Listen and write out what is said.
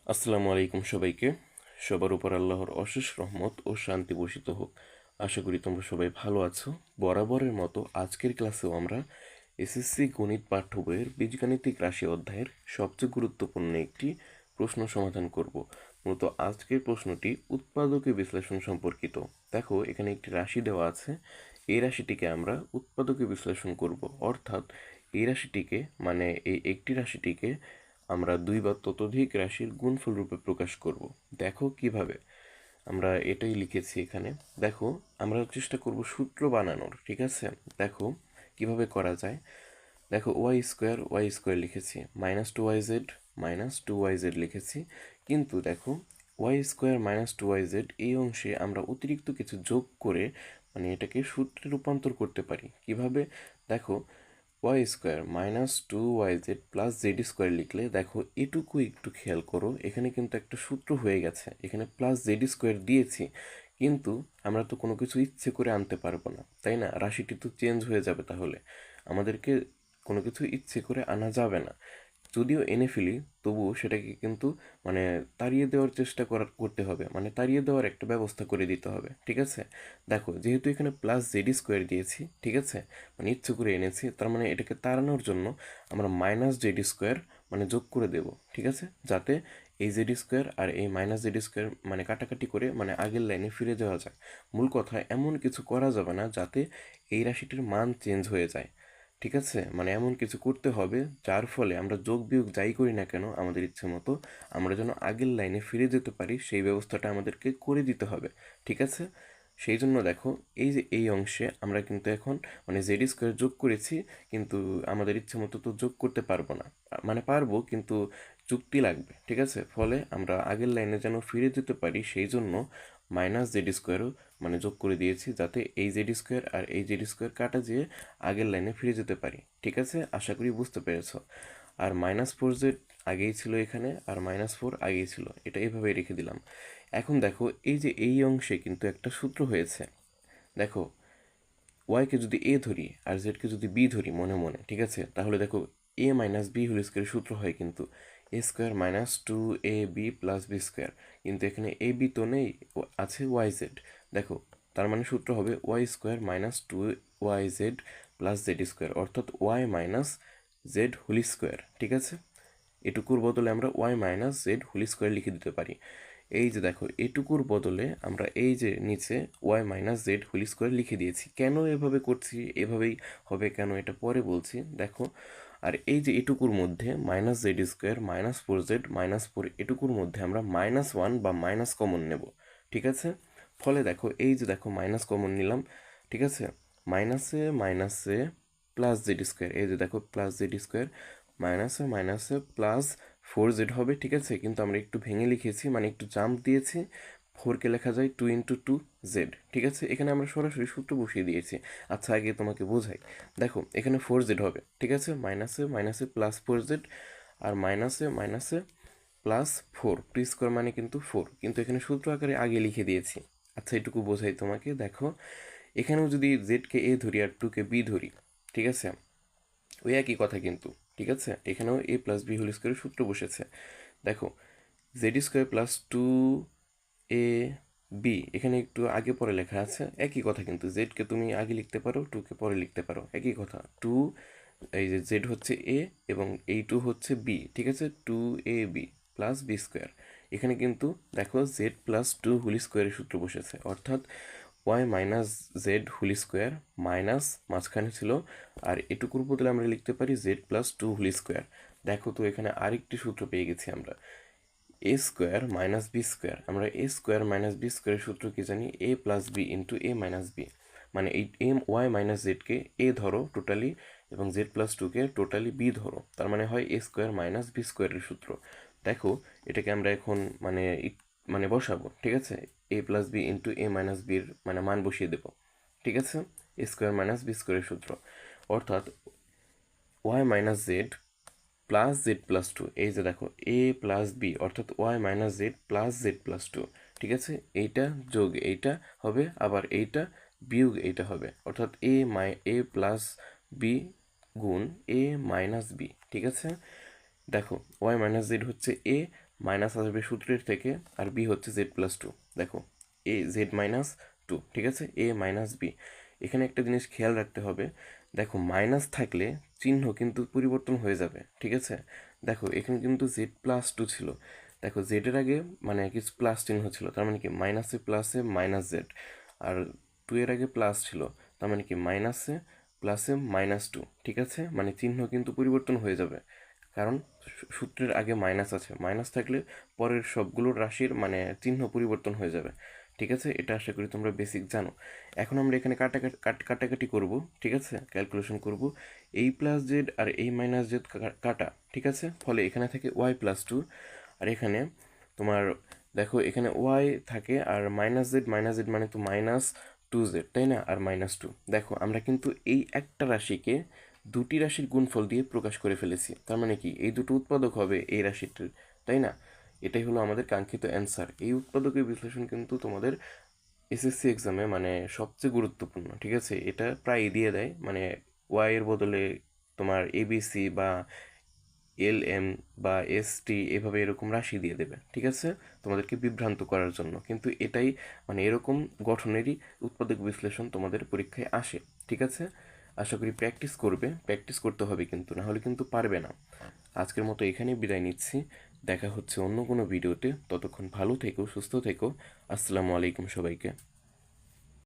আসসালামু আলাইকুম সবাইকে। সবার উপর আল্লাহর অশেষ রহমত ও শান্তি বর্ষিত হোক। আশা করি তোমরা সবাই ভালো আছো। বরাবরের মতো আজকের ক্লাসেও আমরা এসএসসি গণিত পাঠ্য বইয়ের বীজগাণিতিক রাশি অধ্যায়ের সবচেয়ে গুরুত্বপূর্ণ একটি প্রশ্ন সমাধান করব। মূলত আজকের প্রশ্নটি উৎপাদকে বিশ্লেষণ সম্পর্কিত। দেখো, এখানে একটি রাশি দেওয়া আছে। এই রাশিটিকে আমরা উৎপাদকে বিশ্লেষণ করব, অর্থাৎ এই রাশিটিকে মানে এই একটি রাশিটিকে আমরা দুই বা ততোধিক রাশির গুণফল রূপে প্রকাশ করব। দেখো কিভাবে আমরা এটাই লিখেছি এখানে। দেখো, আমরা চেষ্টা করব সূত্র বানানোর, ঠিক আছে? দেখো কিভাবে করা যায়। দেখো, ওয়াই স্কোয়ার লিখেছি, -2yz লিখেছি। কিন্তু দেখো, -2yz এই অংশে আমরা অতিরিক্ত কিছু যোগ করে মানে এটাকে সূত্রে রূপান্তর করতে পারি। কিভাবে? দেখো, y² -2yz plus Z square লিখলে দেখো এটুকু একটু খেয়াল করো, এখানে কিন্তু একটা সূত্র হয়ে গেছে। এখানে প্লাস জেড স্কোয়ার দিয়েছি, কিন্তু আমরা তো কোনো কিছু ইচ্ছে করে আনতে পারবো না, তাই না? রাশিটি তো চেঞ্জ হয়ে যাবে, তাহলে আমাদেরকে কোনো কিছু ইচ্ছে করে আনা যাবে না। যদিও এনে ফেলি, তবুও সেটাকে কিন্তু মানে তাড়িয়ে দেওয়ার চেষ্টা করতে হবে, মানে তাড়িয়ে দেওয়ার একটা ব্যবস্থা করে দিতে হবে, ঠিক আছে? দেখো, যেহেতু এখানে প্লাস জেড স্কোয়ার দিয়েছি, ঠিক আছে, মানে ইচ্ছে করে এনেছি, তার মানে এটাকে তাড়ানোর জন্য আমরা মাইনাস জেড স্কোয়ার মানে যোগ করে দেব, ঠিক আছে? যাতে এই জেড স্কোয়ার আর এই মাইনাস জেড স্কোয়ার মানে কাটাকাটি করে মানে আগের লাইনে ফিরে যাওয়া যায়। মূল কথা, এমন কিছু করা যাবে না যাতে এই রাশিটির মান চেঞ্জ হয়ে যায়, ঠিক আছে? মানে এমন কিছু করতে হবে যার ফলে আমরা যোগ বিয়োগ যাই করি না কেন আমাদের ইচ্ছে মতো আমরা যেন আগের লাইনে ফিরে যেতে পারি, সেই ব্যবস্থাটা আমাদেরকে করে দিতে হবে, ঠিক আছে? সেই জন্য দেখো, এই যে এই অংশে আমরা কিন্তু এখন মানে জেড স্কোয়ার যোগ করেছি, কিন্তু আমাদের ইচ্ছে মতো তো যোগ করতে পারবো না। মানে পারবো, কিন্তু যুক্তি লাগবে, ঠিক আছে? ফলে আমরা আগের লাইনে যেন ফিরে যেতে পারি, সেই জন্য মাইনাস জেড স্কোয়ারও মানে যোগ করে দিয়েছি, যাতে এই জেড স্কোয়ার আর এই জেড স্কোয়ার কাটা যেয়ে আগের লাইনে ফিরে যেতে পারি, ঠিক আছে? আশা করি বুঝতে পেরেছো। আর -4z আগেই ছিল এখানে, আর -4 আগেই ছিল, এটা এভাবেই রেখে দিলাম। এখন দেখো, এই যে এই অংশে কিন্তু একটা সূত্র হয়েছে। দেখো, ওয়াইকে যদি এ ধরি আর জেডকে যদি বি ধরি মনে মনে, ঠিক আছে, তাহলে দেখো a - b হোল স্কোয়ারের সূত্র হয় কিন্তু a² - 2ab + b²। কিন্তু এখানে এ বি তো নেই, আছে ওয়াই জেড। দেখো, তার মানে সূত্র হবে y² - 2yz + z², অর্থাৎ y - z² ঠিক আছে? এটুকুর বদলে আমরা y - z² লিখে দিতে পারি। এই যে দেখো, এটুকুর বদলে আমরা এই যে নিচে y - z² লিখে দিয়েছি। কেন এভাবে করছি, এভাবেই হবে কেন এটা পরে বলছি, দেখো। আর এই যে এটুকুর মধ্যে -z² -4z -4 এটুকুর মধ্যে আমরা -1 বা মাইনাস কমন নেব, ঠিক আছে? ফলে দেখো, এই যে দেখো মাইনাস কমন নিলাম, ঠিক আছে? মাইনাসে মাইনাসে প্লাস জেড স্কোয়ার, এই যে দেখো প্লাস জেড স্কোয়ার, মাইনাসে মাইনাসে প্লাস 4z হবে, ঠিক আছে? কিন্তু আমরা একটু ভেঙে লিখেছি, মানে একটু জাম্প দিয়েছি। 4কে লেখা যায় 2 × 2z, ঠিক আছে? এখানে আমরা সরাসরি সূত্র বসিয়ে দিয়েছি। আচ্ছা, আগে তোমাকে বোঝাই। দেখো, এখানে 4z হবে, ঠিক আছে? মাইনাসে মাইনাসে প্লাস 4z, আর মাইনাসে মাইনাসে প্লাস 4, টু স্কোয়ার মানে কিন্তু 4, কিন্তু এখানে সূত্র আকারে আগে লিখে দিয়েছি। আচ্ছা, এটুকু বোঝাই তোমাকে। দেখো, এখানেও যদি জেডকে এ ধরি আর টুকে বি ধরি, ঠিক আছে, ওই একই কথা কিন্তু, ঠিক আছে? এখানেও a+b² সূত্র বসেছে। দেখো, z² + 2ab, এখানে একটু আগে পরে লেখা আছে, একই কথা কিন্তু। জেডকে তুমি আগে লিখতে পারো, টুকে পরে লিখতে পারো, একই কথা। এই যে জেড হচ্ছে এ এবং এই টু হচ্ছে বি, ঠিক আছে? 2ab + b²। এখানে কিন্তু দেখো z+2² সূত্র বসেছে, অর্থাৎ y - z² মাইনাস মাঝখানে ছিল, আর এটুকুর বদলে আমরা লিখতে পারি z+2²। দেখো তো, এখানে আরেকটি সূত্র পেয়ে গেছি আমরা, a² - b²। আমরা a² - b² সূত্র কি জানি? a+b × a - b। মানে এই y - z-কে a ধরো টোটালি, এবং z+2কে টোটালি b ধরো, তার মানে হয় a² - b² সূত্র। দেখো, এটাকে আমরা এখন মানে মানে বসাবো, ঠিক আছে? a+b × a - b মানে মান বসিয়ে দেব, ঠিক আছে? a² - b² সূত্র, অর্থাৎ y - z +z+2। এই যে দেখো, a+b অর্থাৎ y - z +z+2, ঠিক আছে? এইটা যোগ এইটা হবে, আবার এইটা বিয়োগ এইটা হবে, অর্থাৎ a+b গুণ a - b, ঠিক আছে? দেখো, y - z হচ্ছে a, মাইনাস আসবে সূত্রের থেকে, আর বি হচ্ছে z+2। দেখো এ z-2, ঠিক আছে, এ মাইনাস বি। এখানে একটা জিনিস খেয়াল রাখতে হবে, দেখো মাইনাস থাকলে চিহ্ন কিন্তু পরিবর্তন হয়ে যাবে, ঠিক আছে। দেখো এখানে কিন্তু z+2 ছিল, দেখো জেডের আগে মানে কিছু প্লাস চিহ্ন ছিল, তার মানে কি মাইনাসে প্লাসে মাইনাস জেড, আর 2 এর আগে প্লাস ছিল, তার মানে কি মাইনাসে প্লাসে -2, ঠিক আছে, মানে চিহ্ন কিন্তু পরিবর্তন হয়ে যাবে, কারণ সূত্রের আগে মাইনাস আছে, মাইনাস থাকলে পরের সবগুলো রাশির মানে চিহ্ন পরিবর্তন হয়ে যাবে, ঠিক আছে। এটা আশা করি তোমরা বেসিক জানো। এখন আমরা এখানে কাটাকাটি করব, ঠিক আছে, ক্যালকুলেশন করব। এই প্লাস জেড আর এই মাইনাস জেড কাটা, ঠিক আছে, ফলে এখানে থাকে y+2, আর এখানে তোমার দেখো এখানে ওয়াই থাকে, আর মাইনাস জেড মানে তো -2z, তাই না, আর -2। দেখো আমরা কিন্তু এই একটা রাশিকে দুটি রাশির গুণফল দিয়ে প্রকাশ করে ফেলেছি, তার মানে কি এই দুটো উৎপাদক হবে এই রাশিটির, তাই না। এটাই হলো আমাদের কাঙ্ক্ষিত অ্যান্সার। এই উৎপাদকের বিশ্লেষণ কিন্তু তোমাদের এসএসসি এক্সামে মানে সবচেয়ে গুরুত্বপূর্ণ, ঠিক আছে। এটা প্রায় দিয়ে দেয়, মানে ওয়াই এর বদলে তোমার এবিসি বা এলএম বা এসটি এভাবে এরকম রাশি দিয়ে দেবে, ঠিক আছে, তোমাদেরকে বিভ্রান্ত করার জন্য। কিন্তু এটাই মানে এরকম গঠনেরই উৎপাদক বিশ্লেষণ তোমাদের পরীক্ষায় আসে, ঠিক আছে। আশা করি প্র্যাকটিস করতে হবে কিন্তু, না হলে কিন্তু পারবে না। আজকের মতো এখানেই বিদায় নিচ্ছি, দেখা হচ্ছে অন্য কোনো ভিডিওতে। ততক্ষণ ভালো থেকো, সুস্থ থেকো। আসসালামু আলাইকুম সবাইকে।